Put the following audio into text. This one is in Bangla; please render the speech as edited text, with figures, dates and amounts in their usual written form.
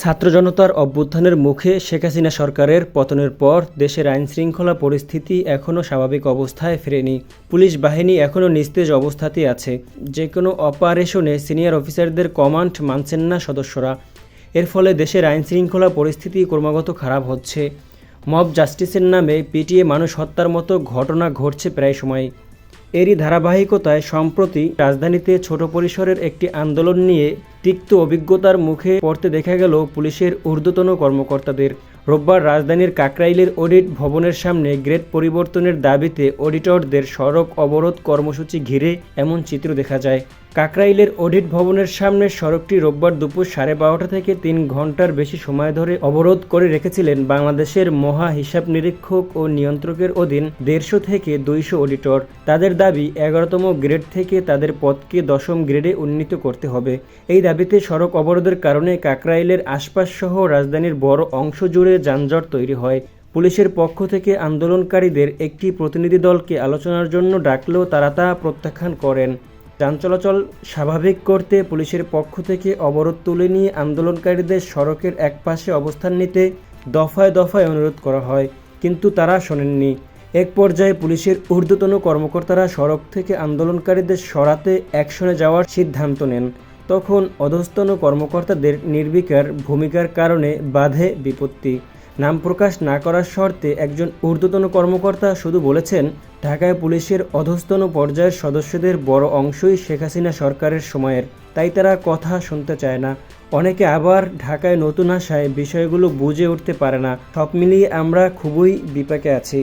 ছাত্র জনতার অভ্যুত্থানের মুখে শেখ হাসিনা সরকারের পতনের পর দেশের আইনশৃঙ্খলা পরিস্থিতি এখনও স্বাভাবিক অবস্থায় ফেরেনি। পুলিশ বাহিনী এখনও নিস্তেজ অবস্থাতেই আছে। যে কোনো অপারেশনে সিনিয়র অফিসারদের কমান্ড মানছেন না সদস্যরা। এর ফলে দেশের আইনশৃঙ্খলা পরিস্থিতি ক্রমাগত খারাপ হচ্ছে। মব জাস্টিসের নামে পিটিয়ে মানুষ হত্যার মতো ঘটনা ঘটছে প্রায় সময়। এরই ধারাবাহিকতায় সম্প্রতি রাজধানীতে ছোট পরিসরের একটি আন্দোলন নিয়ে তিক্ত অভিজ্ঞতার মুখে পড়তে দেখা গেল পুলিশের ঊর্ধ্বতন কর্মকর্তাদের। রোববার রাজধানীর কাকরাইলের অডিট ভবনের সামনে গ্রেড পরিবর্তনের দাবিতে অডিটরদের সড়ক অবরোধ কর্মসূচি ঘিরে এমন চিত্র দেখা যায়। কাকরাইলের অডিট ভবনের সামনের সড়কটি রোববার দুপুর 12:30 থেকে 3 ঘন্টার বেশি সময় ধরে অবরোধ করে রেখেছিলেন বাংলাদেশের মহা হিসাব নিরীক্ষক ও নিয়ন্ত্রকের অধীন 150 থেকে 200 অডিটর। তাদের দাবি 11তম গ্রেড থেকে তাদের পদকে 10ম গ্রেডে উন্নীত করতে হবে। এই দাবিতে সড়ক অবরোধের কারণে কাকরাইলের আশপাশ সহ রাজধানীর বড় অংশ জুড়ে যানজট তৈরি হয়। পুলিশের পক্ষ থেকে আন্দোলনকারীদের একটি প্রতিনিধি দলকে আলোচনার জন্য ডাকলেও তারা তা প্রত্যাখ্যান করেন। যান চলাচল স্বাভাবিক করতে পুলিশের পক্ষ থেকে অবরোধ তুলে নিয়ে আন্দোলনকারীদের সড়কের একপাশে অবস্থান নিতে দফায় দফায় অনুরোধ করা হয়, কিন্তু তারা শোনেননি। এক পর্যায়ে পুলিশের ঊর্ধ্বতন কর্মকর্তারা সড়ক থেকে আন্দোলনকারীদের সরাতে অ্যাকশনে যাওয়ার সিদ্ধান্ত নেন। তখন অধস্তন কর্মকর্তাদের নির্বিকার ভূমিকার কারণে বাধে বিপত্তি। নাম প্রকাশ না করার শর্তে একজন ঊর্ধ্বতন কর্মকর্তা শুধু বলেছেন, ঢাকায় পুলিশের অধস্তন পর্যায়ের সদস্যদের বড় অংশই শেখ হাসিনা সরকারের সময়ের, তাই তারা কথা শুনতে চায় না। অনেকে আবার ঢাকায় নতুন আসায় বিষয়গুলো বুঝে উঠতে পারে না। সব মিলিয়ে আমরা খুবই বিপাকে আছি।